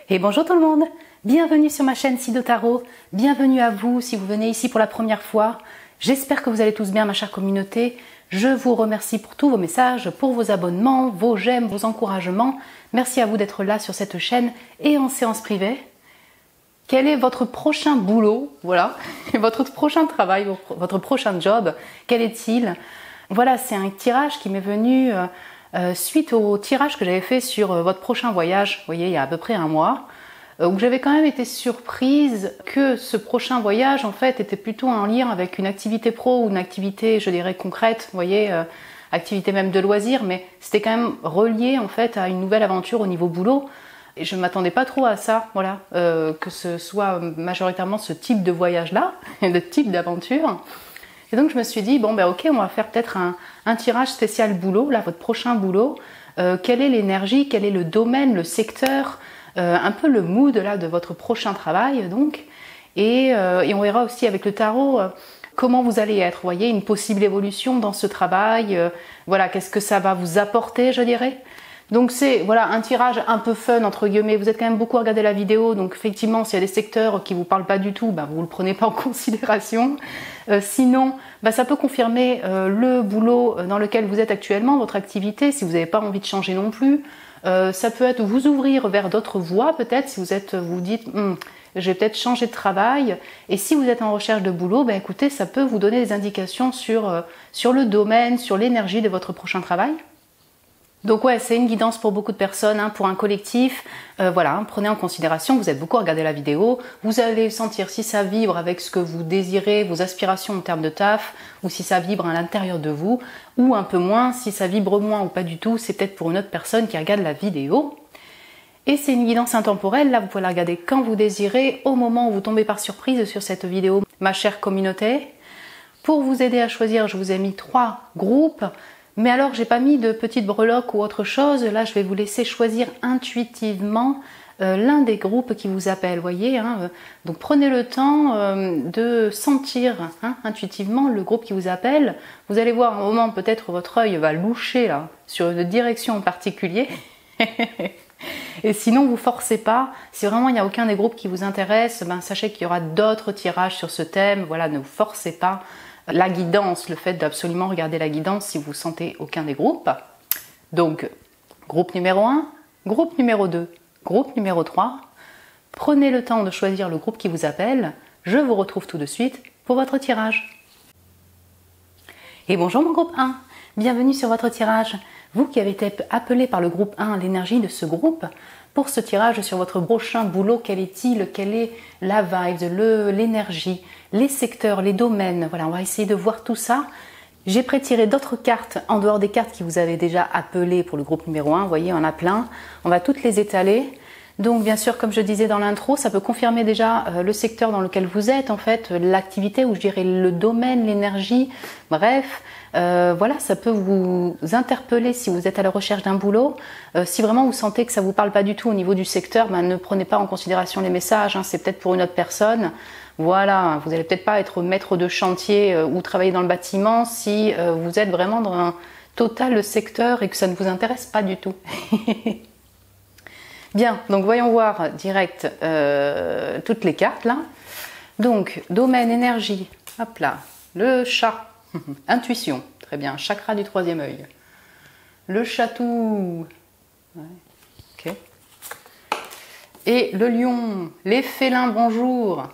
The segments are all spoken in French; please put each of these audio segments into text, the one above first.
Et bonjour tout le monde, bienvenue sur ma chaîne Sido Tarot, bienvenue à vous si vous venez ici pour la première fois. J'espère que vous allez tous bien ma chère communauté. Je vous remercie pour tous vos messages, pour vos abonnements, vos j'aime, vos encouragements. Merci à vous d'être là sur cette chaîne et en séance privée. Quel est votre prochain boulot? Voilà, votre prochain travail, votre prochain job, quel est-il? Voilà, c'est un tirage qui m'est venu suite au tirage que j'avais fait sur votre prochain voyage, vous voyez, il y a à peu près un mois, où j'avais quand même été surprise que ce prochain voyage, en fait, était plutôt en lien avec une activité pro ou une activité, je dirais, concrète, vous voyez, activité même de loisir, mais c'était quand même relié, en fait, à une nouvelle aventure au niveau boulot. Et je ne m'attendais pas trop à ça, voilà, que ce soit majoritairement ce type de voyage-là, de type d'aventure. Et donc je me suis dit, bon ben ok, on va faire peut-être un tirage spécial boulot, là, votre prochain boulot. Quelle est l'énergie, quel est le domaine, le secteur, un peu le mood là, de votre prochain travail, donc. Et on verra aussi avec le tarot comment vous allez être, vous voyez, une possible évolution dans ce travail. Voilà, qu'est-ce que ça va vous apporter, je dirais. Donc c'est voilà un tirage un peu fun entre guillemets, vous êtes quand même beaucoup à regarder la vidéo, donc effectivement s'il y a des secteurs qui vous parlent pas du tout, bah, vous le prenez pas en considération. Sinon, bah, ça peut confirmer le boulot dans lequel vous êtes actuellement, votre activité, si vous n'avez pas envie de changer non plus. Ça peut être vous ouvrir vers d'autres voies peut-être, si vous dites je vais peut-être changer de travail. Et si vous êtes en recherche de boulot, bah, écoutez, ça peut vous donner des indications sur le domaine, sur l'énergie de votre prochain travail. Donc ouais, c'est une guidance pour beaucoup de personnes, hein, pour un collectif. Voilà, hein, prenez en considération, vous êtes beaucoup à regarder la vidéo, vous allez sentir si ça vibre avec ce que vous désirez, vos aspirations en termes de taf, ou si ça vibre à l'intérieur de vous, ou un peu moins, si ça vibre moins ou pas du tout, c'est peut-être pour une autre personne qui regarde la vidéo. Et c'est une guidance intemporelle, là vous pouvez la regarder quand vous désirez, au moment où vous tombez par surprise sur cette vidéo, ma chère communauté. Pour vous aider à choisir, je vous ai mis 3 groupes. Mais alors, j'ai pas mis de petites breloques ou autre chose. Là, je vais vous laisser choisir intuitivement l'un des groupes qui vous appelle. Voyez, hein, donc prenez le temps de sentir intuitivement le groupe qui vous appelle. Vous allez voir un moment, peut-être votre œil va loucher là, sur une direction en particulier. Et sinon, vous forcez pas. Si vraiment il n'y a aucun des groupes qui vous intéresse, ben, sachez qu'il y aura d'autres tirages sur ce thème. Voilà, ne vous forcez pas. La guidance, le fait d'absolument regarder la guidance si vous sentez aucun des groupes. Donc, groupe numéro 1, groupe numéro 2, groupe numéro 3. Prenez le temps de choisir le groupe qui vous appelle. Je vous retrouve tout de suite pour votre tirage. Et bonjour mon groupe 1, bienvenue sur votre tirage. Vous qui avez été appelé par le groupe 1, l'énergie de ce groupe, pour ce tirage sur votre prochain boulot, quel est-il? Quelle est la vibe, l'énergie, les secteurs, les domaines? Voilà, on va essayer de voir tout ça. J'ai pré-tiré d'autres cartes en dehors des cartes qui vous avez déjà appelées pour le groupe numéro 1. Vous voyez, on a plein. On va toutes les étaler. Donc bien sûr, comme je disais dans l'intro, ça peut confirmer déjà le secteur dans lequel vous êtes, en fait, l'activité, ou je dirais le domaine, l'énergie, bref. Voilà, ça peut vous interpeller si vous êtes à la recherche d'un boulot. Si vraiment vous sentez que ça vous parle pas du tout au niveau du secteur, ben, ne prenez pas en considération les messages, hein, c'est peut-être pour une autre personne. Voilà, vous n'allez peut-être pas être maître de chantier ou travailler dans le bâtiment si vous êtes vraiment dans un total secteur et que ça ne vous intéresse pas du tout. Bien, donc voyons voir direct toutes les cartes là. Donc, domaine, énergie, hop là, le chat. Intuition, très bien, chakra du 3e œil. Le chatou, ouais. Ok. Et le lion, les félins, bonjour.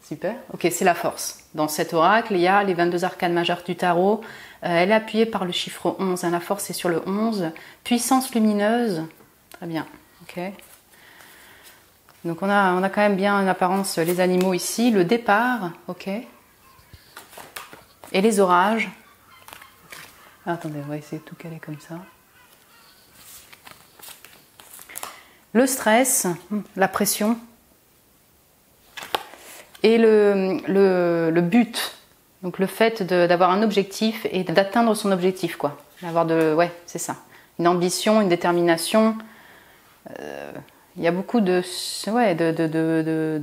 Super, ok, c'est la force. Dans cet oracle, il y a les 22 arcanes majeures du tarot. Elle est appuyée par le chiffre 11, hein, la force est sur le 11. Puissance lumineuse, très bien, ok. Donc on a quand même bien en apparence les animaux ici. Le départ, ok. Et les orages. Ah, attendez, on va essayer de tout caler comme ça. Le stress, la pression. Et le but. Donc le fait d'avoir un objectif et d'atteindre son objectif, quoi. Ouais, c'est ça. Une ambition, une détermination. Il y a beaucoup de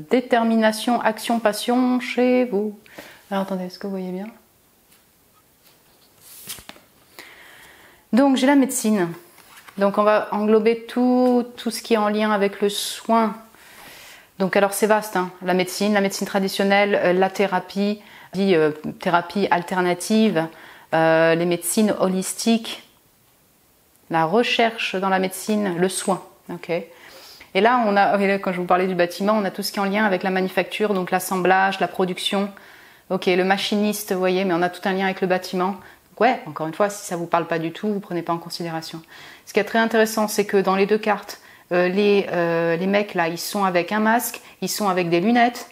détermination, action, passion chez vous. Alors attendez, est-ce que vous voyez bien? Donc j'ai la médecine. Donc on va englober tout ce qui est en lien avec le soin. Donc alors c'est vaste, hein. La médecine traditionnelle, la thérapie, thérapie alternative, les médecines holistiques, la recherche dans la médecine, le soin. Okay. Et là, quand je vous parlais du bâtiment, on a tout ce qui est en lien avec la manufacture, donc l'assemblage, la production. Ok, le machiniste, vous voyez, mais on a tout un lien avec le bâtiment. Donc ouais, encore une fois, si ça ne vous parle pas du tout, vous ne prenez pas en considération. Ce qui est très intéressant, c'est que dans les deux cartes, les mecs là, ils sont avec un masque, ils sont avec des lunettes.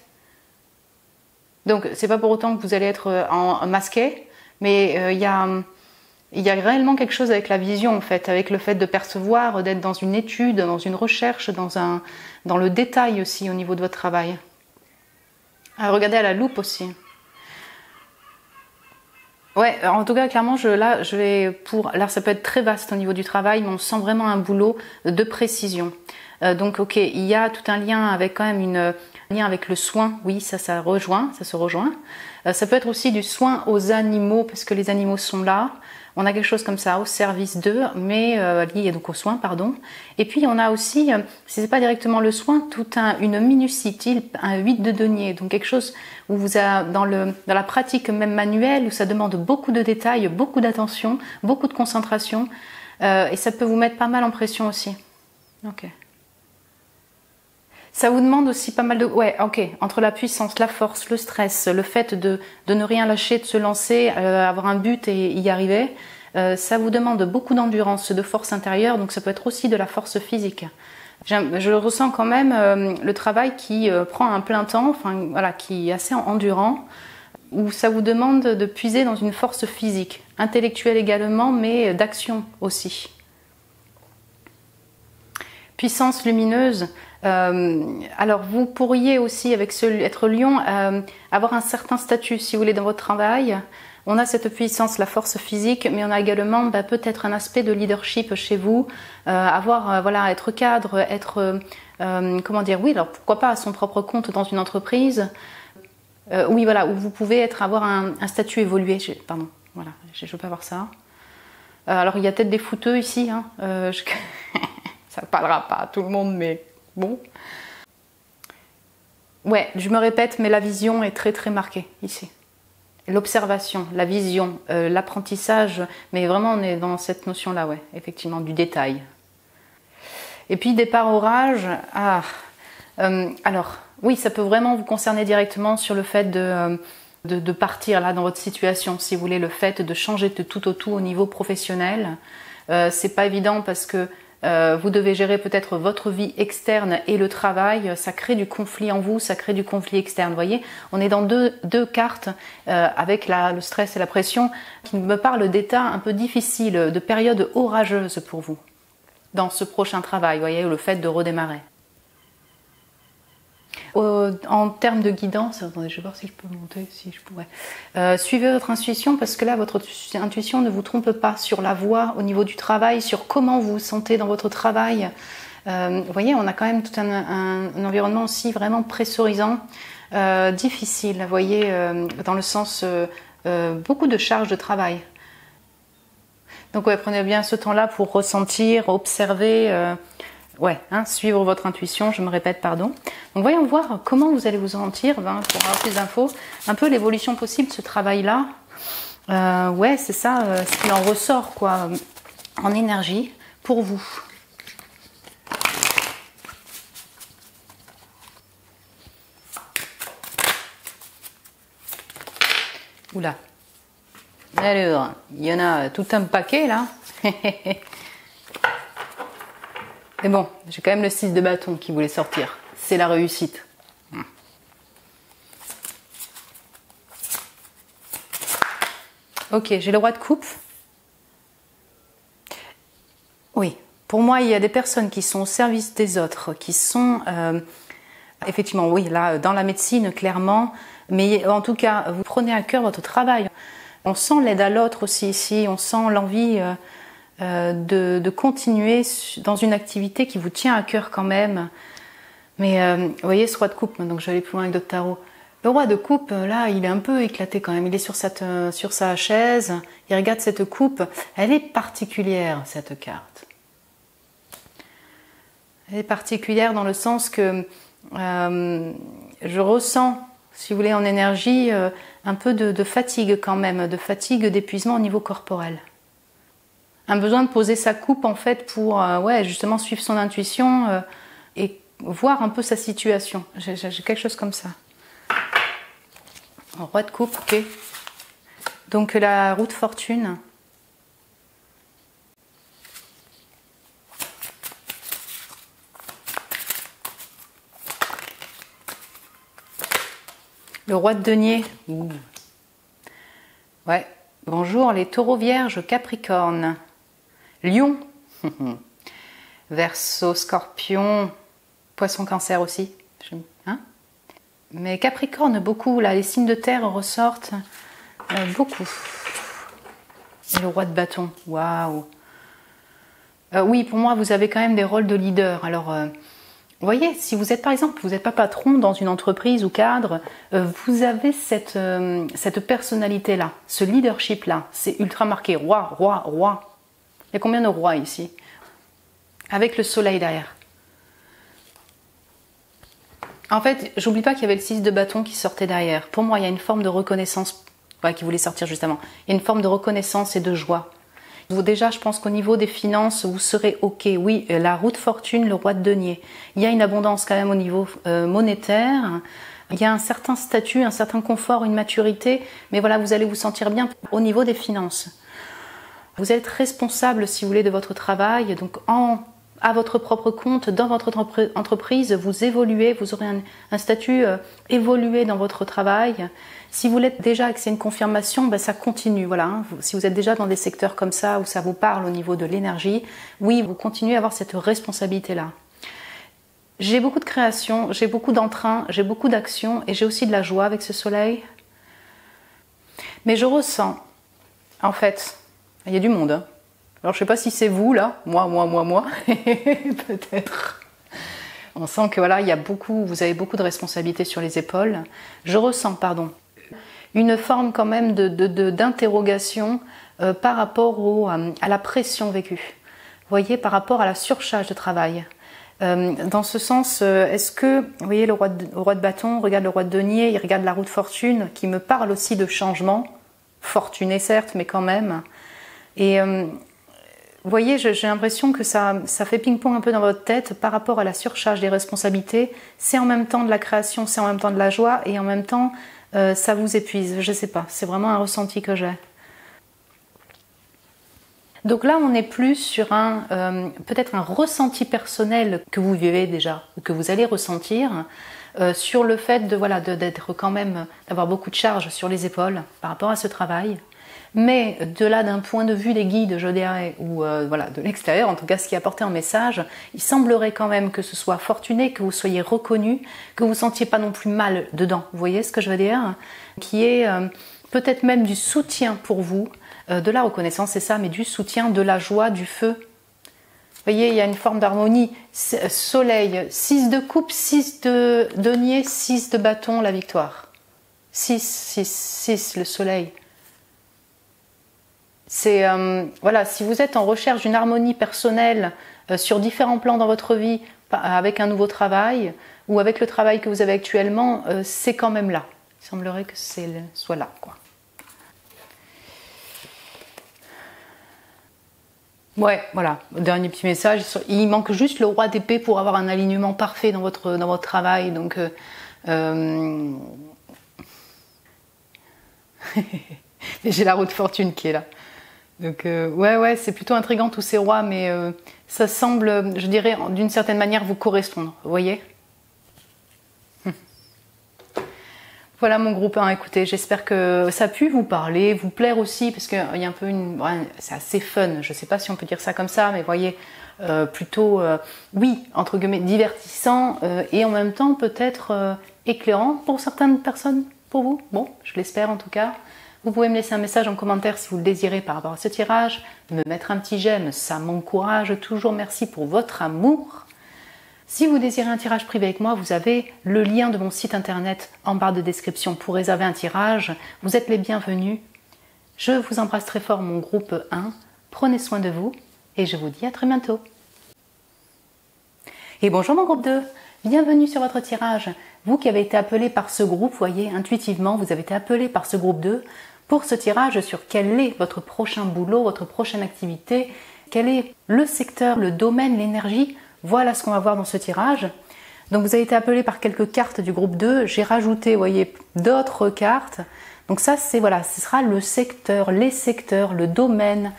Donc c'est pas pour autant que vous allez être masqué, mais il y a réellement quelque chose avec la vision en fait, avec le fait de percevoir, d'être dans une étude, dans une recherche, dans le détail aussi au niveau de votre travail. Alors, regardez à la loupe aussi. Ouais, en tout cas, clairement, là, ça peut être très vaste au niveau du travail, mais on sent vraiment un boulot de précision. Donc, ok, il y a tout un lien avec quand même un lien avec le soin. Oui, ça se rejoint. Ça peut être aussi du soin aux animaux, parce que les animaux sont là. On a quelque chose comme ça au service d'eux, mais lié donc aux soins, pardon. Et puis on a aussi, si c'est pas directement le soin, une minutie, un 8 de denier, donc quelque chose où vous avez dans la pratique même manuelle, où ça demande beaucoup de détails, beaucoup d'attention, beaucoup de concentration, et ça peut vous mettre pas mal en pression aussi. Ok. Ça vous demande aussi pas mal de... Ouais, ok. Entre la puissance, la force, le stress, le fait de ne rien lâcher, de se lancer, avoir un but et y arriver, ça vous demande beaucoup d'endurance, de force intérieure, donc ça peut être aussi de la force physique. Je ressens quand même le travail qui prend un plein temps, enfin voilà, qui est assez endurant, où ça vous demande de puiser dans une force physique, intellectuelle également, mais d'action aussi. Puissance lumineuse. Alors vous pourriez aussi avec être lion avoir un certain statut si vous voulez dans votre travail. On a cette puissance, la force physique, mais on a également peut-être un aspect de leadership chez vous, voilà, être cadre, être comment dire, oui, alors pourquoi pas à son propre compte dans une entreprise, oui voilà, où vous pouvez avoir un statut évolué. Pardon, voilà, je veux pas voir ça. Alors il y a peut-être des fouteux ici, hein, ça ne parlera pas à tout le monde, mais bon. Ouais, je me répète, mais la vision est très très marquée ici. L'observation, la vision, l'apprentissage, mais vraiment on est dans cette notion-là, ouais, effectivement, du détail. Et puis départ orage, alors oui, ça peut vraiment vous concerner directement sur le fait de partir là dans votre situation, si vous voulez, le fait de changer de tout au tout au niveau professionnel. C'est pas évident parce que vous devez gérer peut-être votre vie externe et le travail, ça crée du conflit en vous, ça crée du conflit externe. Vous voyez, on est dans deux cartes avec le stress et la pression qui me parlent d'états un peu difficiles, de périodes orageuses pour vous dans ce prochain travail, vous voyez, le fait de redémarrer. En termes de guidance, attendez, je vais voir si je peux monter, si je pourrais. Suivez votre intuition parce que là, votre intuition ne vous trompe pas sur la voie au niveau du travail, sur comment vous vous sentez dans votre travail. Vous voyez, on a quand même tout un environnement aussi vraiment pressurisant, difficile, vous voyez, dans le sens beaucoup de charges de travail. Donc ouais, prenez bien ce temps-là pour ressentir, observer. Ouais, suivre votre intuition, je me répète, pardon. Donc voyons voir comment vous allez vous sentir, pour avoir plus d'infos, un peu l'évolution possible de ce travail-là. Ouais, c'est ça, ce qui en ressort, quoi, en énergie pour vous. Oula. Alors, il y en a tout un paquet, là. Mais bon, j'ai quand même le 6 de bâton qui voulait sortir. C'est la réussite. Ok, j'ai le roi de coupe. Oui, pour moi, il y a des personnes qui sont au service des autres, qui sont... effectivement, oui, là, dans la médecine, clairement. Mais en tout cas, vous prenez à cœur votre travail. On sent l'aide à l'autre aussi ici. On sent l'envie... de continuer dans une activité qui vous tient à cœur quand même. Mais vous voyez ce roi de coupe, donc je vais aller plus loin avec d'autres tarots. Le roi de coupe, là, il est un peu éclaté quand même. Il est sur sa chaise, il regarde cette coupe. Elle est particulière, cette carte. Elle est particulière dans le sens que je ressens, si vous voulez, en énergie, un peu de fatigue quand même, de fatigue, d'épuisement au niveau corporel. Un besoin de poser sa coupe en fait pour ouais, justement suivre son intuition et voir un peu sa situation. J'ai quelque chose comme ça. Roi de coupe, ok. Donc la roue de fortune. Le roi de denier. Ouh. Ouais. Bonjour les taureaux vierges, capricorne. Lion. Verseau, scorpion. Poisson, cancer aussi. Hein? Mais capricorne, beaucoup. Là, les signes de terre ressortent. Beaucoup. Et le roi de bâton. Waouh. Oui, pour moi, vous avez quand même des rôles de leader. Alors... vous voyez, si vous êtes par exemple, vous n'êtes pas patron dans une entreprise ou cadre, vous avez cette personnalité-là, ce leadership-là. C'est ultra marqué. Roi, roi, roi. Il y a combien de rois ici? Avec le soleil derrière. En fait, j'oublie pas qu'il y avait le 6 de bâton qui sortait derrière. Pour moi, il y a une forme de reconnaissance, ouais, qui voulait sortir juste avant. Il y a une forme de reconnaissance et de joie. Déjà, je pense qu'au niveau des finances, vous serez OK. Oui, la roue de fortune, le roi de denier. Il y a une abondance quand même au niveau monétaire. Il y a un certain statut, un certain confort, une maturité. Mais voilà, vous allez vous sentir bien au niveau des finances. Vous êtes responsable, si vous voulez, de votre travail. Donc, à votre propre compte, dans votre entreprise, vous évoluez, vous aurez un statut évolué dans votre travail. Si vous l'êtes déjà et que c'est une confirmation, ben ça continue. Voilà, hein. Si vous êtes déjà dans des secteurs comme ça, où ça vous parle au niveau de l'énergie, oui, vous continuez à avoir cette responsabilité-là. J'ai beaucoup de création, j'ai beaucoup d'entrain, j'ai beaucoup d'action et j'ai aussi de la joie avec ce soleil. Mais je ressens, en fait, il y a du monde, hein. Alors, je ne sais pas si c'est vous, là. Moi. Peut-être. On sent que voilà, vous avez beaucoup de responsabilités sur les épaules. Je ressens, une forme quand même d'interrogation par rapport à la pression vécue. Vous voyez, par rapport à la surcharge de travail. Dans ce sens, est-ce que, vous voyez, le roi de bâton regarde le roi de denier, il regarde la roue de fortune, qui me parle aussi de changement. Fortuné, certes, mais quand même. Et... vous voyez, j'ai l'impression que ça fait ping-pong un peu dans votre tête par rapport à la surcharge des responsabilités. C'est en même temps de la création, c'est en même temps de la joie et en même temps, ça vous épuise. Je ne sais pas, c'est vraiment un ressenti que j'ai. Donc là, on est plus sur peut-être un ressenti personnel que vous vivez déjà, ou que vous allez ressentir, sur le fait d'être quand même, d'avoir beaucoup de charges sur les épaules par rapport à ce travail. Mais de là, d'un point de vue des guides, je dirais, ou de l'extérieur, en tout cas ce qui est apporté en message, il semblerait quand même que ce soit fortuné, que vous soyez reconnu, que vous ne sentiez pas non plus mal dedans. Vous voyez ce que je veux dire? Qui est peut-être même du soutien pour vous, de la reconnaissance, c'est ça, mais du soutien, de la joie, du feu. Vous voyez, il y a une forme d'harmonie. Soleil, 6 de coupe, 6 de denier, 6 de bâton, la victoire. 6, le soleil. C'est voilà, si vous êtes en recherche d'une harmonie personnelle sur différents plans dans votre vie, avec un nouveau travail ou avec le travail que vous avez actuellement, c'est quand même là. Il semblerait que soit là, quoi. Ouais, voilà, dernier petit message. Il manque juste le roi d'épée pour avoir un alignement parfait dans votre travail. Donc, j'ai la roue de fortune qui est là. Donc ouais, c'est plutôt intriguant tous ces rois, mais ça semble, je dirais, d'une certaine manière vous correspondre, vous voyez. Voilà mon groupe 1, écoutez, j'espère que ça a pu vous parler, vous plaire aussi, parce qu'il y a un peu c'est assez fun, je sais pas si on peut dire ça comme ça, mais vous voyez, plutôt, oui, entre guillemets, divertissant, et en même temps peut-être éclairant pour certaines personnes, pour vous, bon, je l'espère en tout cas. Vous pouvez me laisser un message en commentaire si vous le désirez par rapport à ce tirage, me mettre un petit j'aime, ça m'encourage toujours, merci pour votre amour. Si vous désirez un tirage privé avec moi, vous avez le lien de mon site internet en barre de description pour réserver un tirage. Vous êtes les bienvenus. Je vous embrasse très fort, mon groupe 1. Prenez soin de vous et je vous dis à très bientôt. Et bonjour mon groupe 2, bienvenue sur votre tirage. Vous qui avez été appelé par ce groupe, voyez, intuitivement, vous avez été appelé par ce groupe 2 pour ce tirage sur quel est votre prochain boulot, votre prochaine activité, quel est le secteur, le domaine, l'énergie. Voilà ce qu'on va voir dans ce tirage. Donc vous avez été appelé par quelques cartes du groupe 2, j'ai rajouté, vous voyez, d'autres cartes. Donc ça, c'est voilà, ce sera le secteur, les secteurs, le domaine.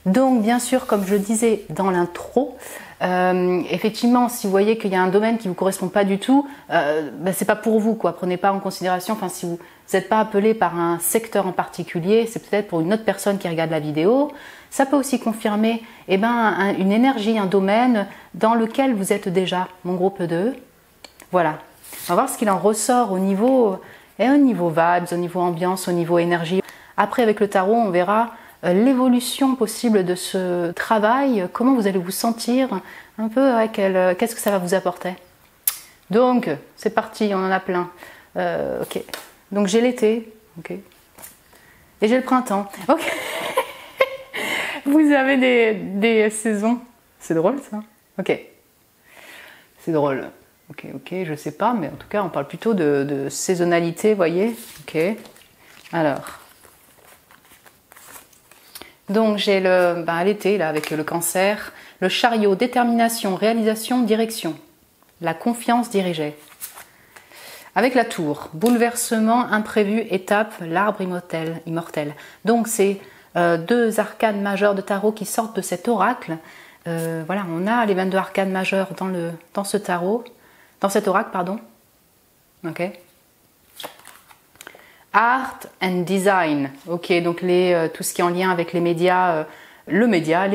Donc bien sûr, comme je disais dans l'intro, effectivement, si vous voyez qu'il y a un domaine qui ne vous correspond pas du tout, c'est pas pour vous, quoi. Prenez pas en considération, enfin si vous n'êtes pas appelé par un secteur en particulier, c'est peut-être pour une autre personne qui regarde la vidéo. Ça peut aussi confirmer une énergie, un domaine dans lequel vous êtes déjà, mon groupe 2. Voilà, on va voir ce qu'il en ressort au niveau vibes, au niveau ambiance, au niveau énergie. Après, avec le tarot, on verra l'évolution possible de ce travail, comment vous allez vous sentir, un peu qu'est-ce que ça va vous apporter. Donc, c'est parti, on en a plein. Ok, donc j'ai l'été, ok, et j'ai le printemps, ok. Vous avez des saisons, c'est drôle ça, ok, c'est drôle. Ok, je sais pas, mais en tout cas, on parle plutôt de saisonnalité, vous voyez. Ok, alors. Donc, j'ai l'été, là, avec le cancer, le chariot, détermination, réalisation, direction. La confiance dirigée. Avec la tour, bouleversement, imprévu, étape, l'arbre immortel. Donc, c'est deux arcanes majeures de tarot qui sortent de cet oracle. Voilà, on a les 22 arcanes majeures dans ce tarot. Dans cet oracle, pardon. Ok. Art and design. Ok, donc tout ce qui est en lien avec les médias, les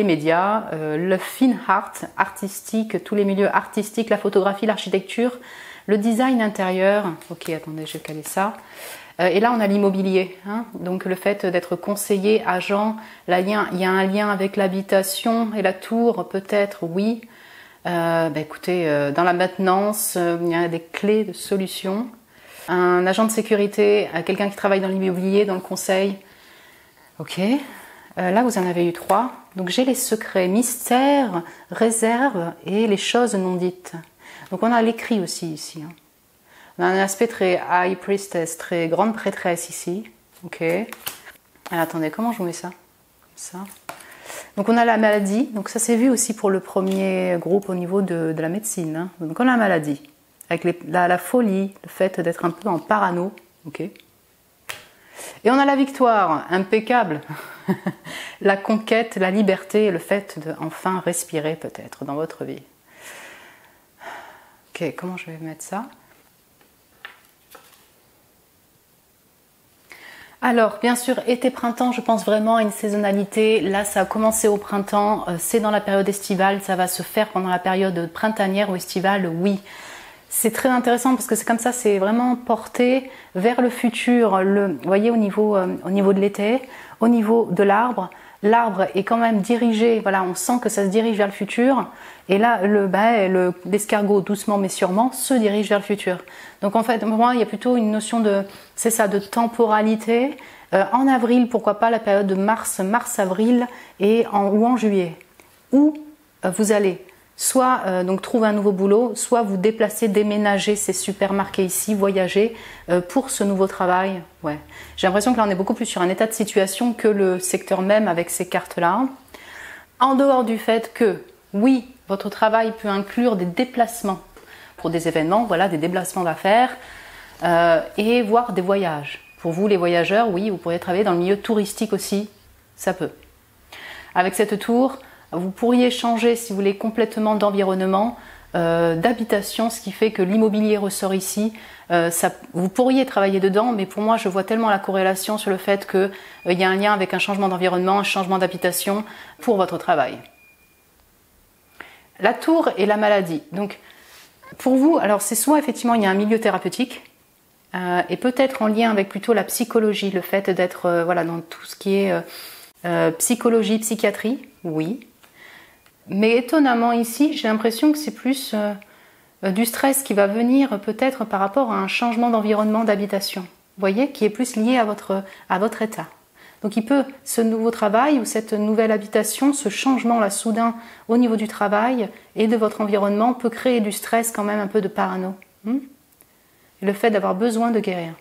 médias, le fine art, artistique, tous les milieux artistiques, la photographie, l'architecture, le design intérieur. Ok, attendez, je vais caler ça. Et là, on a l'immobilier. Hein, donc, le fait d'être conseiller, agent, il y a un lien avec l'habitation et la tour, peut-être, oui. Écoutez, dans la maintenance, il y a des clés de solutions. Un agent de sécurité, quelqu'un qui travaille dans l'immobilier, dans le conseil. Ok. Là, vous en avez eu 3. Donc, j'ai les secrets, mystères, réserves et les choses non dites. Donc, on a l'écrit aussi ici. Hein. On a un aspect très high priestess, très grande prêtresse ici. Ok. Alors, attendez, comment je vous mets ça? Comme ça. Donc on a la maladie, donc ça s'est vu aussi pour le premier groupe au niveau de la médecine. Hein. Donc on a la maladie, avec la folie, le fait d'être un peu en parano. Ok. Et on a la victoire, impeccable. La conquête, la liberté, le fait de enfin respirer peut-être dans votre vie. Ok, comment je vais mettre ça? Alors, bien sûr, été-printemps, je pense vraiment à une saisonnalité. Là, ça a commencé au printemps, c'est dans la période estivale, ça va se faire pendant la période printanière ou estivale, oui. C'est très intéressant parce que c'est comme ça, c'est vraiment porté vers le futur. Vous voyez, au niveau de l'été, au niveau de l'arbre, l'arbre est quand même dirigé, voilà, on sent que ça se dirige vers le futur. Et là, l'escargot, doucement mais sûrement, se dirige vers le futur. Donc en fait, pour moi, il y a plutôt une notion de temporalité. En avril, pourquoi pas la période de mars-avril ou en juillet. Où vous allez soit donc trouver un nouveau boulot, soit vous déplacer, déménager, c'est super marqué ici, voyager pour ce nouveau travail. Ouais. J'ai l'impression que là, on est beaucoup plus sur un état de situation que le secteur même avec ces cartes-là. En dehors du fait que, oui, votre travail peut inclure des déplacements pour des événements, voilà, des déplacements d'affaires et voire des voyages. Pour vous, les voyageurs, oui, vous pourriez travailler dans le milieu touristique aussi, ça peut. Avec cette tour, vous pourriez changer, si vous voulez, complètement d'environnement, d'habitation, ce qui fait que l'immobilier ressort ici. Vous pourriez travailler dedans, mais pour moi, je vois tellement la corrélation sur le fait qu'il y a un lien avec un changement d'environnement, un changement d'habitation pour votre travail. La tour et la maladie. Donc, pour vous, alors c'est soit effectivement il y a un milieu thérapeutique et peut-être en lien avec plutôt la psychologie, le fait d'être voilà, dans tout ce qui est psychologie, psychiatrie, oui. Mais étonnamment ici, j'ai l'impression que c'est plus du stress qui va venir peut-être par rapport à un changement d'environnement, d'habitation. Vous voyez, qui est plus lié à votre état. Donc il peut, ce nouveau travail ou cette nouvelle habitation, ce changement là soudain au niveau du travail et de votre environnement peut créer du stress, quand même un peu de parano. Et le fait d'avoir besoin de guérir.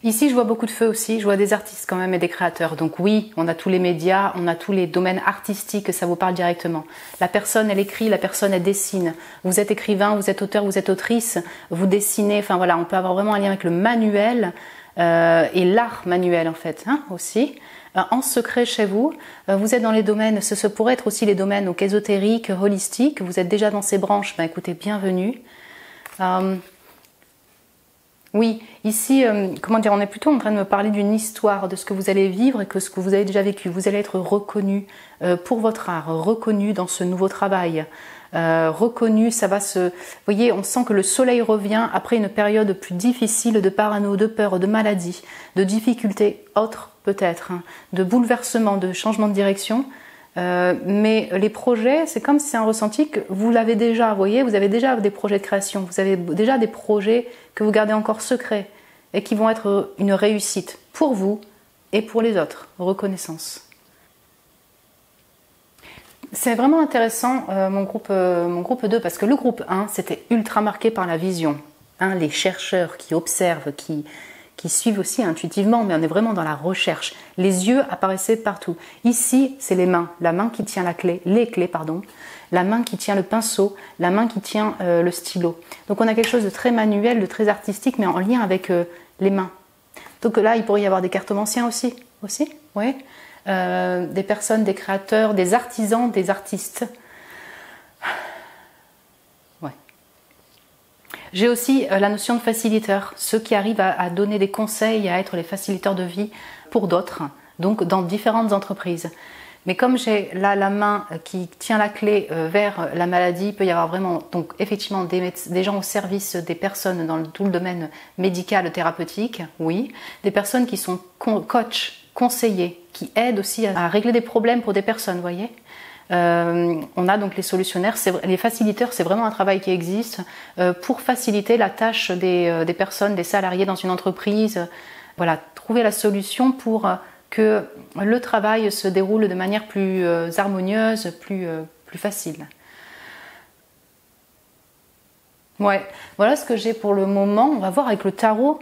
Ici, je vois beaucoup de feu aussi, je vois des artistes quand même et des créateurs. Donc oui, on a tous les médias, on a tous les domaines artistiques, ça vous parle directement. La personne, elle écrit, la personne, elle dessine. Vous êtes écrivain, vous êtes auteur, vous êtes autrice, vous dessinez. Enfin voilà, on peut avoir vraiment un lien avec le manuel et l'art manuel en fait, aussi. En secret chez vous, vous êtes dans les domaines, ce pourrait être aussi les domaines donc, ésotériques, holistiques. Vous êtes déjà dans ces branches, ben écoutez, bienvenue. Oui, ici, comment dire, on est plutôt en train de me parler d'une histoire, de ce que vous allez vivre et que ce que vous avez déjà vécu. Vous allez être reconnu pour votre art, reconnu dans ce nouveau travail, reconnu, ça va se... Vous voyez, on sent que le soleil revient après une période plus difficile de parano, de peur, de maladie, de difficultés autres peut-être, de bouleversement, de changement de direction. Mais les projets, c'est comme si c'est un ressenti que vous l'avez déjà, vous voyez, vous avez déjà des projets de création, vous avez déjà des projets que vous gardez encore secrets et qui vont être une réussite pour vous et pour les autres. Reconnaissance. C'est vraiment intéressant mon groupe 2 parce que le groupe 1 c'était ultra marqué par la vision. Les chercheurs qui observent, qui suivent aussi intuitivement, mais on est vraiment dans la recherche. Les yeux apparaissaient partout. Ici, c'est les mains. La main qui tient les clés, la main qui tient le pinceau, la main qui tient le stylo. Donc on a quelque chose de très manuel, de très artistique, mais en lien avec les mains. Donc là, il pourrait y avoir des cartomanciens aussi, oui. Des personnes, des créateurs, des artisans, des artistes. J'ai aussi la notion de facilitateur, ceux qui arrivent à donner des conseils, à être les facilitateurs de vie pour d'autres, donc dans différentes entreprises. Mais comme j'ai là la main qui tient la clé vers la maladie, il peut y avoir vraiment donc effectivement des gens au service des personnes dans tout le domaine médical, thérapeutique, oui. Des personnes qui sont coach, conseillers, qui aident aussi à régler des problèmes pour des personnes, vous voyez. On a donc les solutionnaires, les facilitateurs, c'est vraiment un travail qui existe pour faciliter la tâche des personnes, des salariés dans une entreprise. Voilà, trouver la solution pour que le travail se déroule de manière plus harmonieuse, plus facile. Ouais, voilà ce que j'ai pour le moment. On va voir avec le tarot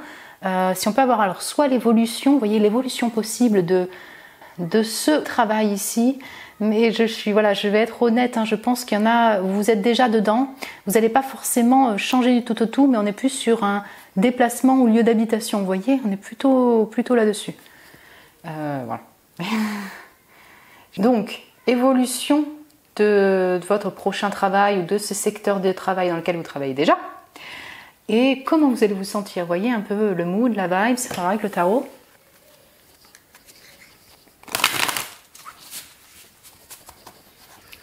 si on peut avoir alors soit l'évolution, vous voyez l'évolution possible de ce travail ici. Mais je vais être honnête, je pense qu'il y en a, vous êtes déjà dedans, vous n'allez pas forcément changer du tout au tout, mais on est plus sur un déplacement ou lieu d'habitation, vous voyez, on est plutôt là-dessus. Voilà. Donc, évolution de votre prochain travail ou de ce secteur de travail dans lequel vous travaillez déjà. Et comment vous allez vous sentir, vous voyez un peu le mood, la vibe, c'est pareil avec le tarot.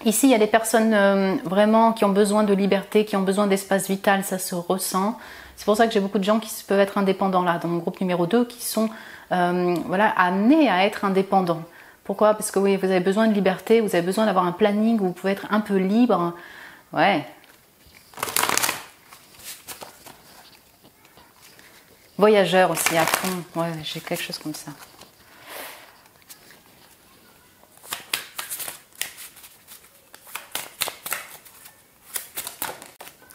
Ici, il y a des personnes vraiment qui ont besoin de liberté, qui ont besoin d'espace vital, ça se ressent. C'est pour ça que j'ai beaucoup de gens qui peuvent être indépendants là, dans mon groupe numéro 2, qui sont amenés à être indépendants. Pourquoi? Parce que oui, vous avez besoin de liberté, vous avez besoin d'avoir un planning où vous pouvez être un peu libre. Ouais. Voyageur aussi à fond, ouais, j'ai quelque chose comme ça.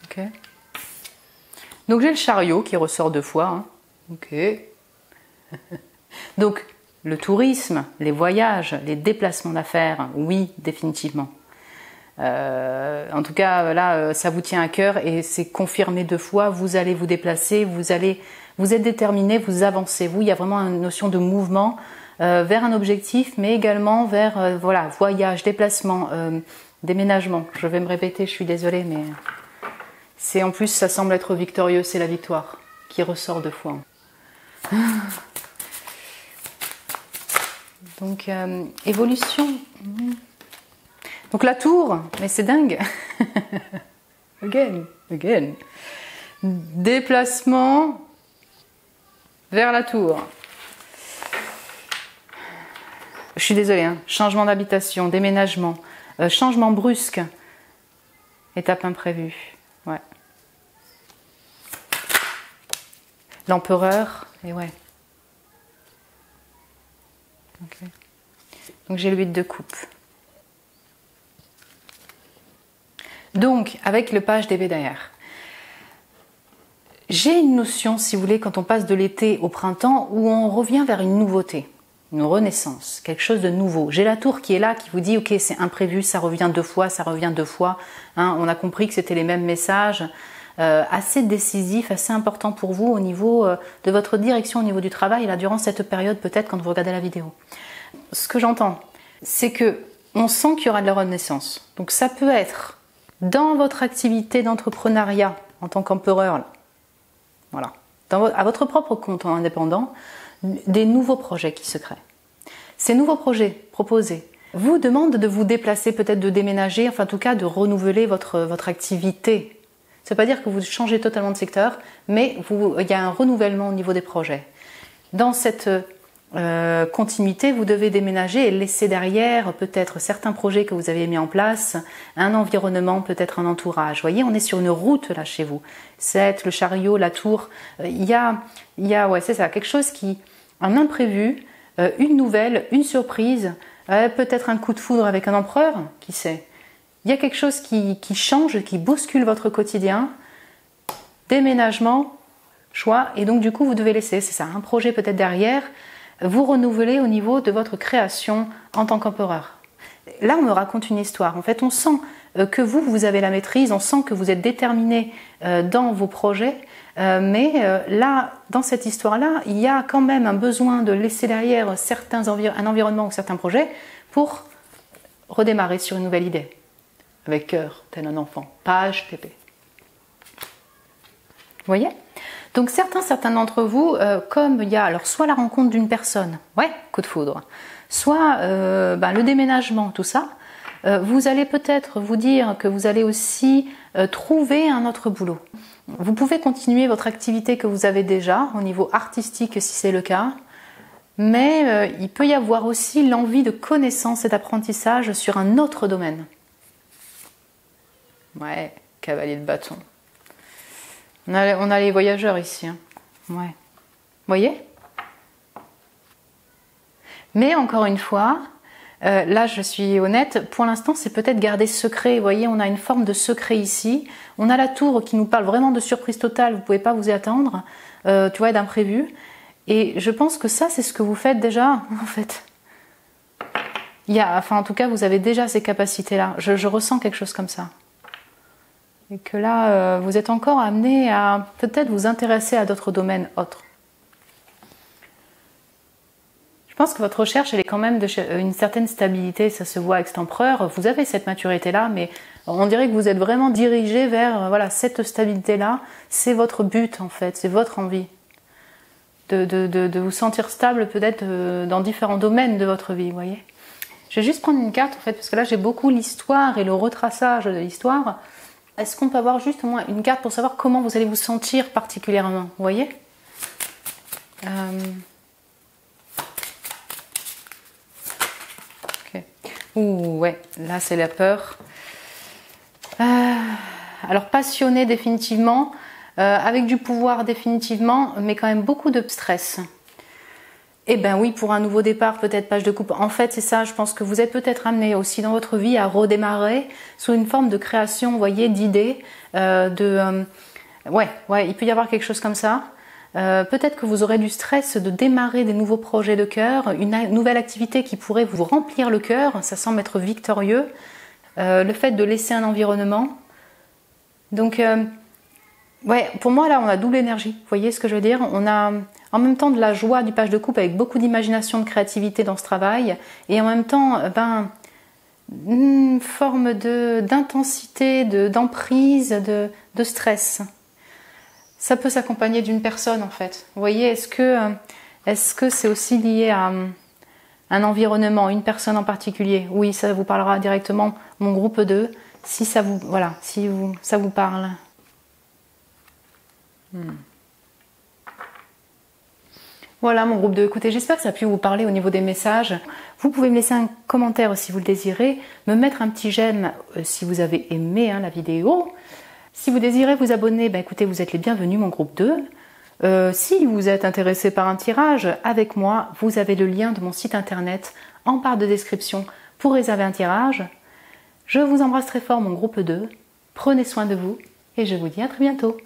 Okay. Donc j'ai le chariot qui ressort 2 fois. Ok. Donc le tourisme, les voyages, les déplacements d'affaires, oui, définitivement. En tout cas, là, ça vous tient à cœur et c'est confirmé 2 fois. Vous allez vous déplacer, vous êtes déterminé, vous avancez. Il y a vraiment une notion de mouvement vers un objectif, mais également vers voyage, déplacement, déménagement. Je vais me répéter, je suis désolée, mais en plus, ça semble être victorieux, c'est la victoire qui ressort 2 fois. Donc, évolution. Donc la tour, mais c'est dingue. Again. Déplacement vers la tour. Je suis désolée, changement d'habitation, déménagement, changement brusque, étape imprévue. Ouais. L'empereur, et ouais. Okay. Donc j'ai le 8 de coupe. Donc, avec le page d'épée derrière, j'ai une notion, si vous voulez, quand on passe de l'été au printemps, où on revient vers une nouveauté, une renaissance, quelque chose de nouveau. J'ai la tour qui est là, qui vous dit, ok, c'est imprévu, ça revient 2 fois, ça revient 2 fois. Hein, on a compris que c'était les mêmes messages, assez décisifs, assez importants pour vous au niveau de votre direction, au niveau du travail, là, durant cette période, peut-être quand vous regardez la vidéo. Ce que j'entends, c'est que on sent qu'il y aura de la renaissance. Donc ça peut être dans votre activité d'entrepreneuriat en tant qu'empereur, voilà, à votre propre compte en indépendant, des nouveaux projets qui se créent. Ces nouveaux projets proposés vous demandent de vous déplacer, peut-être de déménager, enfin en tout cas de renouveler votre activité. Ça ne veut pas dire que vous changez totalement de secteur, mais il y a un renouvellement au niveau des projets. Dans cette continuité, vous devez déménager et laisser derrière peut-être certains projets que vous avez mis en place, un environnement, peut-être un entourage. Vous voyez, on est sur une route là chez vous. C'est le chariot, la tour. Il y a ouais, c'est ça, quelque chose qui, un imprévu, une nouvelle, une surprise, peut-être un coup de foudre avec un empereur, qui sait. Il y a quelque chose qui change, qui bouscule votre quotidien. Déménagement, choix, et donc du coup vous devez laisser, c'est ça, un projet peut-être derrière, vous renouveler au niveau de votre création en tant qu'empereur. Là, on me raconte une histoire. En fait, on sent que vous avez la maîtrise, on sent que vous êtes déterminé dans vos projets, mais là, dans cette histoire-là, il y a quand même un besoin de laisser derrière un environnement ou certains projets pour redémarrer sur une nouvelle idée. Avec cœur, tel un enfant. Page TP. Vous voyez ? Donc certains d'entre vous, comme il y a alors soit la rencontre d'une personne, ouais, coup de foudre, soit le déménagement, tout ça, vous allez peut-être vous dire que vous allez aussi trouver un autre boulot. Vous pouvez continuer votre activité que vous avez déjà au niveau artistique si c'est le cas, mais il peut y avoir aussi l'envie de connaissance et d'apprentissage sur un autre domaine. Ouais, cavalier de bâton. On a les voyageurs ici. Hein. Ouais. Vous voyez ? Mais encore une fois, là je suis honnête, pour l'instant c'est peut-être garder secret. Vous voyez, on a une forme de secret ici. On a la tour qui nous parle vraiment de surprise totale, vous ne pouvez pas vous y attendre, tu vois, d'imprévu. Et je pense que ça, c'est ce que vous faites déjà, en fait. En tout cas, vous avez déjà ces capacités-là. Je ressens quelque chose comme ça. Et que là, vous êtes encore amené à peut-être vous intéresser à d'autres domaines autres. Je pense que votre recherche, elle est quand même d'une certaine stabilité, ça se voit avec cet empereur. Vous avez cette maturité-là, mais on dirait que vous êtes vraiment dirigé vers cette stabilité-là. C'est votre but, en fait, c'est votre envie. De vous sentir stable peut-être dans différents domaines de votre vie, vous voyez. Je vais juste prendre une carte, en fait, parce que là, j'ai beaucoup l'histoire et le retraçage de l'histoire. Est-ce qu'on peut avoir juste au moins une carte pour savoir comment vous allez vous sentir particulièrement, vous voyez ? Ok. Ouh, ouais, là c'est la peur. Alors passionné définitivement, avec du pouvoir définitivement, mais quand même beaucoup de stress. Eh bien oui, pour un nouveau départ, peut-être page de coupe. En fait, c'est ça, je pense que vous êtes peut-être amené aussi dans votre vie à redémarrer sous une forme de création, vous voyez, d'idées, ouais, il peut y avoir quelque chose comme ça. Peut-être que vous aurez du stress de démarrer des nouveaux projets de cœur, une nouvelle activité qui pourrait vous remplir le cœur, ça semble être victorieux. Le fait de laisser un environnement. Donc, ouais, pour moi, là, on a double énergie. Vous voyez ce que je veux dire ? On a en même temps de la joie du page de coupe avec beaucoup d'imagination, de créativité dans ce travail, et en même temps, une forme d'intensité, d'emprise, de stress. Ça peut s'accompagner d'une personne, en fait. Vous voyez, est-ce que c'est aussi lié à un environnement, une personne en particulier ? Oui, ça vous parlera directement, mon groupe 2, si ça vous, ça vous parle. Voilà mon groupe 2. Écoutez, j'espère que ça a pu vous parler au niveau des messages. Vous pouvez me laisser un commentaire si vous le désirez, me mettre un petit j'aime si vous avez aimé la vidéo. Si vous désirez vous abonner, écoutez, vous êtes les bienvenus, mon groupe 2. Si vous êtes intéressé par un tirage avec moi, vous avez le lien de mon site internet en barre de description pour réserver un tirage. Je vous embrasse très fort, mon groupe 2. Prenez soin de vous et je vous dis à très bientôt.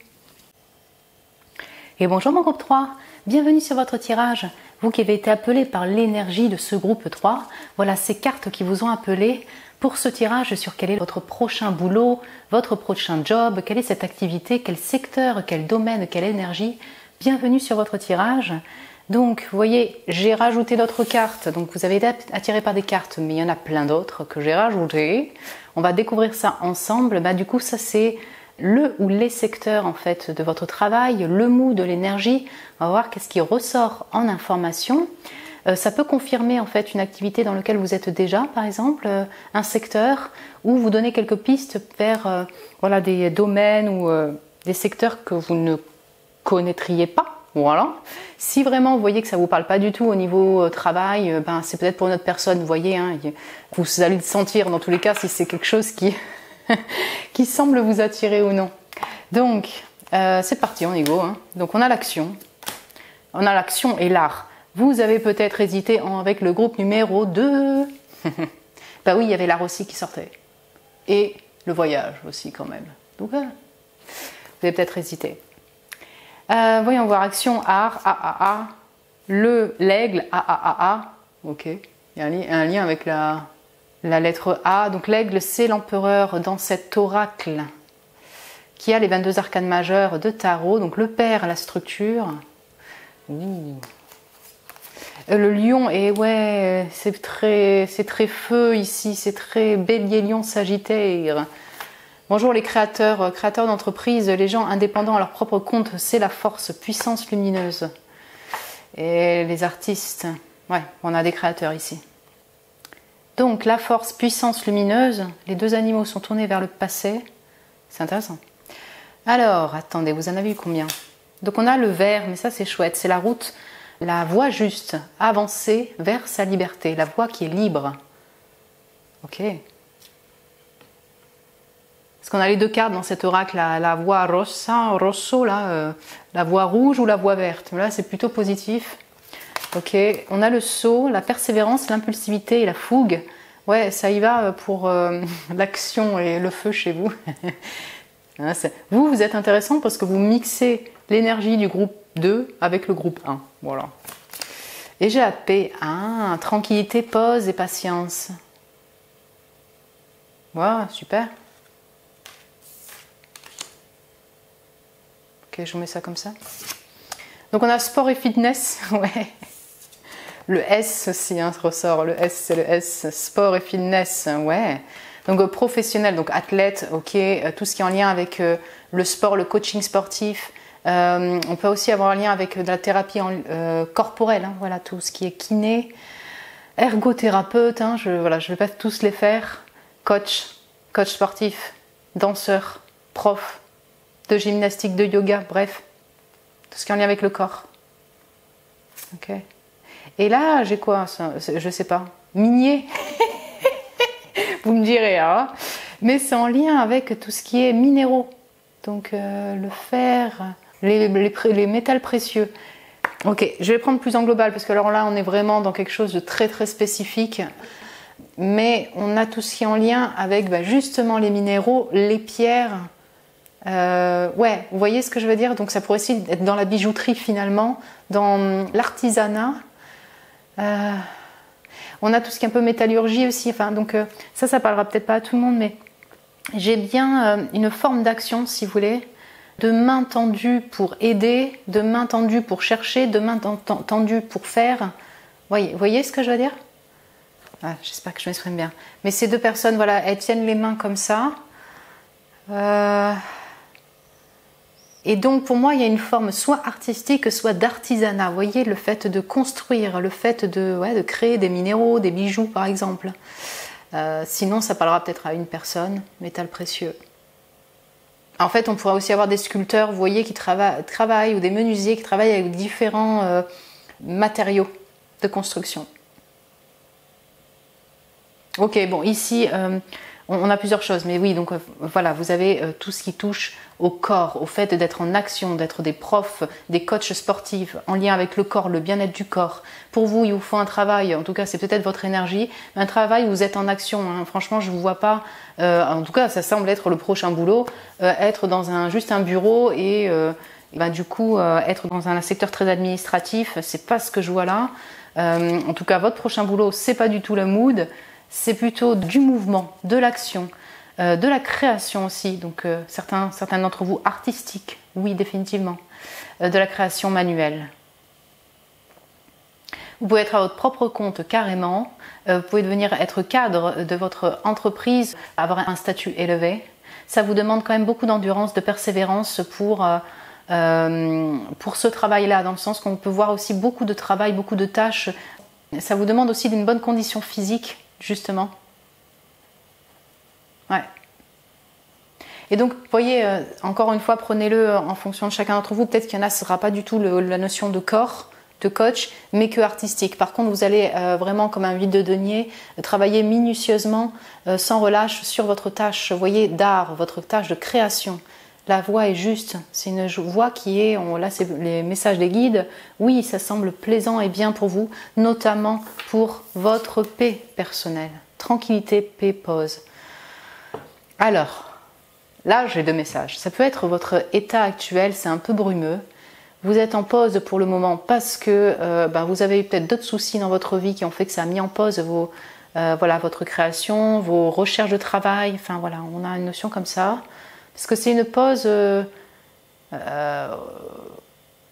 Et bonjour mon groupe 3, bienvenue sur votre tirage. Vous qui avez été appelé par l'énergie de ce groupe 3, voilà ces cartes qui vous ont appelé pour ce tirage sur quel est votre prochain boulot, votre prochain job, quelle est cette activité, quel secteur, quel domaine, quelle énergie. Bienvenue sur votre tirage. Donc, vous voyez, j'ai rajouté d'autres cartes. Donc, vous avez été attiré par des cartes, mais il y en a plein d'autres que j'ai rajoutées. On va découvrir ça ensemble. Du coup, ça c'est le ou les secteurs en fait de votre travail, le mood de l'énergie. On va voir qu'est-ce qui ressort en information. Ça peut confirmer en fait une activité dans laquelle vous êtes déjà, par exemple, un secteur, ou vous donner quelques pistes vers voilà, des domaines ou des secteurs que vous ne connaîtriez pas. Voilà. Si vraiment vous voyez que ça ne vous parle pas du tout au niveau travail, c'est peut-être pour une autre personne, vous voyez, hein, vous allez le sentir dans tous les cas si c'est quelque chose qui, qui semble vous attirer ou non. Donc, c'est parti, on y go. Hein. Donc, on a l'action. On a l'action et l'art. Vous avez peut-être hésité avec le groupe numéro 2. Bah oui, il y avait l'art aussi qui sortait. Et le voyage aussi quand même. Donc, vous avez peut-être hésité. Voyons voir, action, art, A. L'aigle, A. Ok, il y a un lien avec la lettre A. Donc l'aigle, c'est l'empereur dans cet oracle qui a les 22 arcanes majeures de tarot. Donc le père, la structure. Ouh. Le lion, et ouais, c'est très feu ici, c'est très bélier, lion, sagittaire. Bonjour les créateurs d'entreprises, les gens indépendants à leur propre compte, c'est la force, puissance lumineuse. Et les artistes, ouais, on a des créateurs ici. Donc la force, puissance lumineuse, les deux animaux sont tournés vers le passé. C'est intéressant. Alors, attendez, vous en avez eu combien? Donc on a le vert, mais ça c'est chouette, c'est la route, la voie juste, avancer vers sa liberté, la voie qui est libre. Ok. Parce qu'on a les deux cartes dans cet oracle, la voie rosso, là, la voie rouge ou la voie verte. Là, c'est plutôt positif. Ok, on a le saut, la persévérance, l'impulsivité et la fougue. Ouais, ça y va pour l'action et le feu chez vous. Vous êtes intéressant parce que vous mixez l'énergie du groupe 2 avec le groupe 1. Voilà. Et j'ai la paix. Tranquillité, pause et patience. Voilà, super. Ok, je vous mets ça comme ça. Donc on a sport et fitness. Ouais. Le S aussi, hein, ressort. Le S, c'est le S. Sport et fitness. Ouais. Donc professionnel, donc athlète, ok. Tout ce qui est en lien avec le sport, le coaching sportif. On peut aussi avoir un lien avec de la thérapie corporelle. Hein, voilà, tout ce qui est kiné. Ergothérapeute. Hein, je ne vais pas tous les faire. Coach sportif, danseur, prof de gymnastique, de yoga, bref, tout ce qui est en lien avec le corps. Ok. Et là, j'ai quoi? Je sais pas. Minier. Vous me direz, hein. Mais c'est en lien avec tout ce qui est minéraux. Donc le fer, les métals précieux. Ok, je vais prendre plus en global parce que alors là, on est vraiment dans quelque chose de très très spécifique. Mais on a tout ce qui est en lien avec justement les minéraux, les pierres. Ouais, vous voyez ce que je veux dire? Donc ça pourrait aussi être dans la bijouterie finalement, dans l'artisanat. On a tout ce qui est un peu métallurgie aussi. Enfin, donc ça parlera peut-être pas à tout le monde, mais j'ai bien une forme d'action, si vous voulez, de main tendue pour aider, de main tendue pour chercher, de main tendue pour faire. Voyez ce que je veux dire? J'espère que je m'exprime bien. Mais ces deux personnes, voilà, elles tiennent les mains comme ça. Et donc pour moi il y a une forme soit artistique soit d'artisanat, vous voyez, le fait de construire, le fait de créer des minéraux, des bijoux par exemple. Sinon ça parlera peut-être à une personne, métal précieux. En fait on pourrait aussi avoir des sculpteurs, vous voyez, qui travaillent, ou des menuisiers qui travaillent avec différents matériaux de construction. Ok, bon ici on a plusieurs choses, mais oui, donc voilà, vous avez tout ce qui touche au corps, au fait d'être en action, d'être des profs, des coachs sportifs, en lien avec le corps, le bien-être du corps. Pour vous, il vous faut un travail, en tout cas c'est peut-être votre énergie, un travail où vous êtes en action. Hein. Franchement, je ne vous vois pas, en tout cas ça semble être le prochain boulot, être dans juste un bureau et du coup être dans un secteur très administratif, c'est pas ce que je vois là. En tout cas, votre prochain boulot, c'est pas du tout le mood. C'est plutôt du mouvement, de l'action, de la création aussi. Donc certains d'entre vous artistiques, oui définitivement, de la création manuelle. Vous pouvez être à votre propre compte carrément. Vous pouvez devenir être cadre de votre entreprise, avoir un statut élevé. Ça vous demande quand même beaucoup d'endurance, de persévérance pour ce travail-là, dans le sens qu'on peut voir aussi beaucoup de travail, beaucoup de tâches. Ça vous demande aussi d'une bonne condition physique. Justement. Ouais. Et donc, vous voyez, encore une fois, prenez-le en fonction de chacun d'entre vous. Peut-être qu'il y en a, ce ne sera pas du tout la notion de corps, de coach, mais que artistique. Par contre, vous allez vraiment, comme un vide-denier, travailler minutieusement, sans relâche, sur votre tâche, vous voyez, d'art, votre tâche de création. La voix est juste, c'est une voix qui est, là c'est les messages des guides, oui ça semble plaisant et bien pour vous, notamment pour votre paix personnelle. Tranquillité, paix, pause. Alors, là j'ai deux messages. Ça peut être votre état actuel, c'est un peu brumeux. Vous êtes en pause pour le moment parce que vous avez eu peut-être d'autres soucis dans votre vie qui ont fait que ça a mis en pause votre création, vos recherches de travail, enfin voilà, on a une notion comme ça. Parce que c'est une pause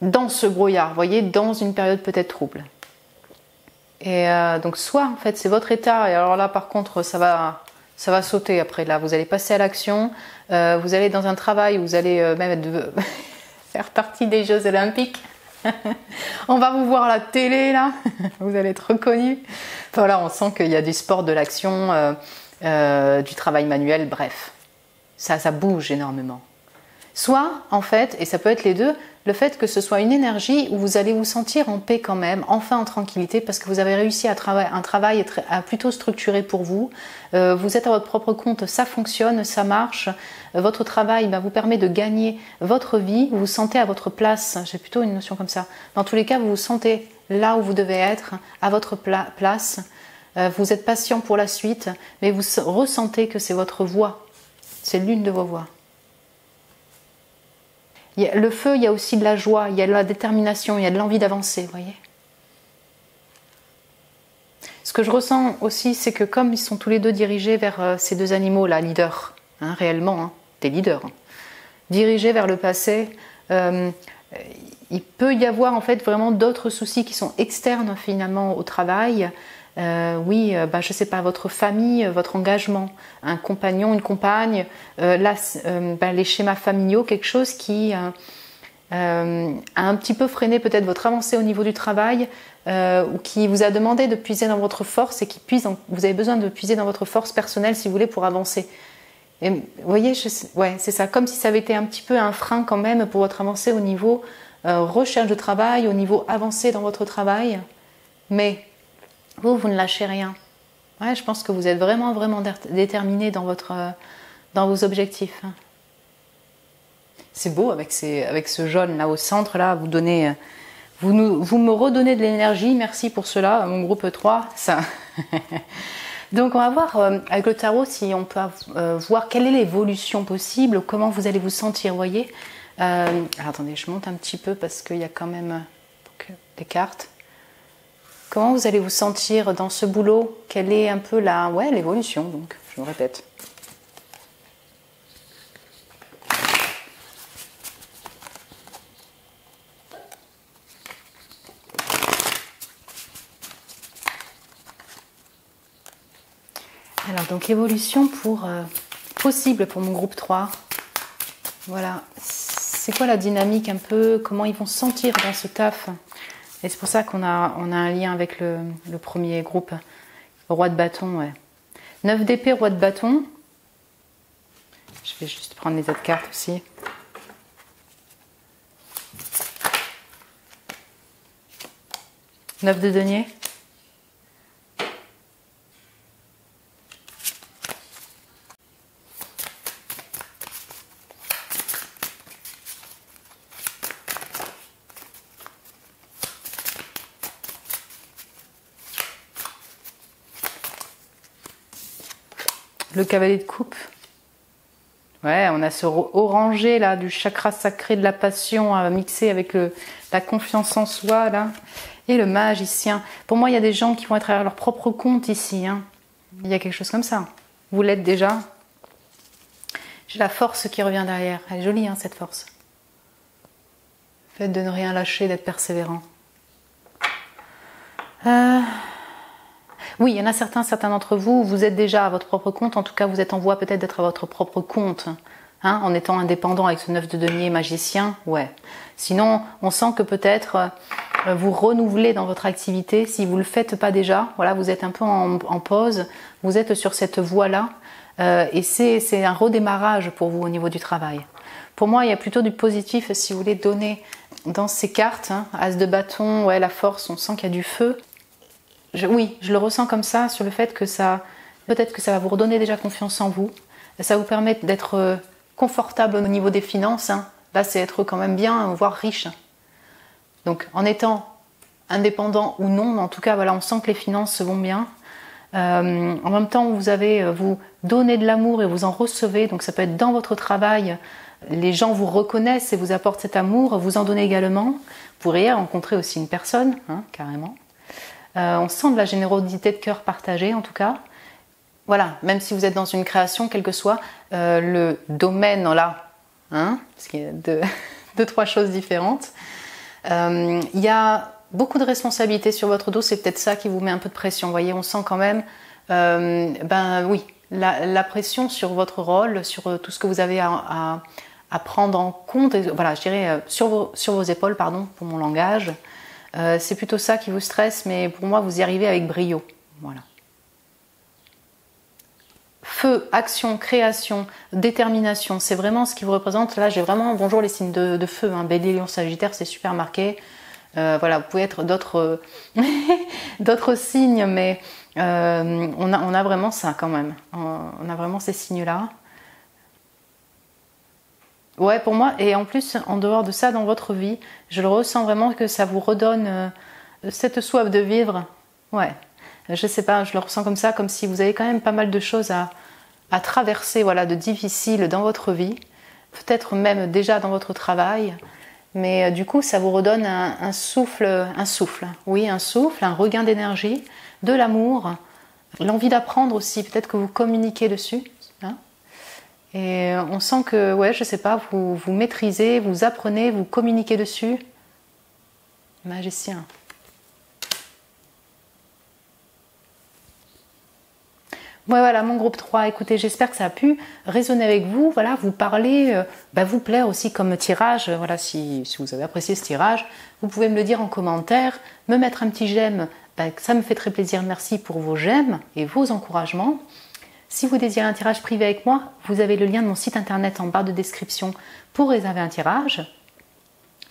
dans ce brouillard, vous voyez, dans une période peut-être trouble. Et donc soit en fait c'est votre état, et alors là par contre ça va sauter après, là vous allez passer à l'action, vous allez dans un travail où vous allez même faire partie des Jeux Olympiques. On va vous voir à la télé là, vous allez être reconnus. Enfin là on sent qu'il y a du sport, de l'action, du travail manuel, bref. Ça bouge énormément. Soit, en fait, et ça peut être les deux, le fait que ce soit une énergie où vous allez vous sentir en paix quand même, enfin en tranquillité, parce que vous avez réussi à un travail plutôt structuré pour vous. Vous êtes à votre propre compte, ça fonctionne, ça marche. Votre travail vous permet de gagner votre vie, vous vous sentez à votre place. J'ai plutôt une notion comme ça. Dans tous les cas, vous vous sentez là où vous devez être, à votre place. Vous êtes patient pour la suite, mais vous ressentez que c'est votre voie. C'est l'une de vos voies. Il y a le feu, il y a aussi de la joie, il y a de la détermination, il y a de l'envie d'avancer, vous voyez. Ce que je ressens aussi, c'est que comme ils sont tous les deux dirigés vers ces deux animaux-là, leaders, réellement, des leaders, dirigés vers le passé, il peut y avoir en fait vraiment d'autres soucis qui sont externes finalement au travail. Je sais pas, votre famille, votre engagement, un compagnon, une compagne, les schémas familiaux, quelque chose qui a un petit peu freiné peut-être votre avancée au niveau du travail, ou qui vous a demandé de puiser dans votre force et vous avez besoin de puiser dans votre force personnelle si vous voulez pour avancer. Et, vous voyez, c'est ça, comme si ça avait été un petit peu un frein quand même pour votre avancée au niveau recherche de travail, au niveau avancé dans votre travail, mais vous ne lâchez rien. Ouais, je pense que vous êtes vraiment, vraiment déterminé dans vos objectifs. C'est beau avec ce jaune là au centre, là, vous me redonnez de l'énergie, merci pour cela, mon groupe 3. Ça. Donc on va voir avec le tarot si on peut voir quelle est l'évolution possible, comment vous allez vous sentir, vous voyez. Alors attendez, je monte un petit peu parce qu'il y a quand même des cartes. Comment vous allez vous sentir dans ce boulot? Quelle est un peu l'évolution, donc, je me répète. Alors, donc, évolution possible pour mon groupe 3. Voilà. C'est quoi la dynamique un peu? Comment ils vont se sentir dans ce taf? Et c'est pour ça qu'on a un lien avec le premier groupe. Roi de bâton, ouais. 9 d'épée, roi de bâton. Je vais juste prendre les autres cartes aussi. Neuf de denier. Le cavalier de coupe. Ouais, on a ce orangé là du chakra sacré de la passion à mixer avec la confiance en soi là. Et le magicien. Pour moi, il y a des gens qui vont être à leur propre compte ici. Hein. Il y a quelque chose comme ça. Vous l'êtes déjà. J'ai la force qui revient derrière. Elle est jolie hein, cette force. Le fait de ne rien lâcher, d'être persévérant. Oui, il y en a certains d'entre vous, vous êtes déjà à votre propre compte, en tout cas vous êtes en voie peut-être d'être à votre propre compte, hein, en étant indépendant avec ce 9 de denier magicien, ouais. Sinon, on sent que peut-être vous renouvelez dans votre activité, si vous ne le faites pas déjà, voilà, vous êtes un peu en pause, vous êtes sur cette voie-là, et c'est un redémarrage pour vous au niveau du travail. Pour moi, il y a plutôt du positif, si vous voulez, donner dans ces cartes, hein, As de bâton, ouais, la force, on sent qu'il y a du feu. Oui, je le ressens comme ça, sur le fait que peut-être que ça va vous redonner déjà confiance en vous. Ça vous permet d'être confortable au niveau des finances. Hein. Là, c'est être quand même bien, voire riche. Donc, en étant indépendant ou non, en tout cas, voilà, on sent que les finances vont bien. En même temps, vous donnez de l'amour et vous en recevez. Donc, ça peut être dans votre travail. Les gens vous reconnaissent et vous apportent cet amour. Vous en donnez également. Vous pourriez rencontrer aussi une personne, hein, carrément. On sent de la générosité de cœur partagée en tout cas. Voilà, même si vous êtes dans une création, quel que soit le domaine là, hein, parce qu'il y a deux, trois choses différentes. Il y a beaucoup de responsabilités sur votre dos, c'est peut-être ça qui vous met un peu de pression. Vous voyez, on sent quand même, oui, la pression sur votre rôle, sur tout ce que vous avez à prendre en compte. Et, voilà, je dirais sur vos épaules, pardon, pour mon langage. C'est plutôt ça qui vous stresse, mais pour moi, vous y arrivez avec brio. Voilà. Feu, action, création, détermination, c'est vraiment ce qui vous représente. Là, j'ai vraiment, bonjour les signes de feu, hein, Bélier, Lion, Sagittaire, c'est super marqué. Voilà, vous pouvez être d'autres signes, mais on a vraiment ça quand même. On a vraiment ces signes-là. Ouais, pour moi, et en plus, en dehors de ça, dans votre vie, je le ressens vraiment que ça vous redonne cette soif de vivre. Ouais, je sais pas, je le ressens comme ça, comme si vous avez quand même pas mal de choses à traverser, voilà, de difficiles dans votre vie, peut-être même déjà dans votre travail, mais du coup, ça vous redonne un souffle, oui, un souffle, un regain d'énergie, de l'amour, l'envie d'apprendre aussi, peut-être que vous communiquez dessus, hein. Et on sent que, ouais, je sais pas, vous maîtrisez, vous apprenez, vous communiquez dessus. Magicien. Ouais, voilà, mon groupe 3, écoutez, j'espère que ça a pu résonner avec vous, voilà, vous parler, vous plaire aussi comme tirage, voilà, si vous avez apprécié ce tirage, vous pouvez me le dire en commentaire, me mettre un petit j'aime, ça me fait très plaisir, merci pour vos j'aime et vos encouragements. Si vous désirez un tirage privé avec moi, vous avez le lien de mon site internet en barre de description pour réserver un tirage.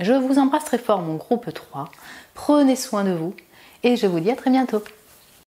Je vous embrasse très fort, mon groupe 3. Prenez soin de vous et je vous dis à très bientôt.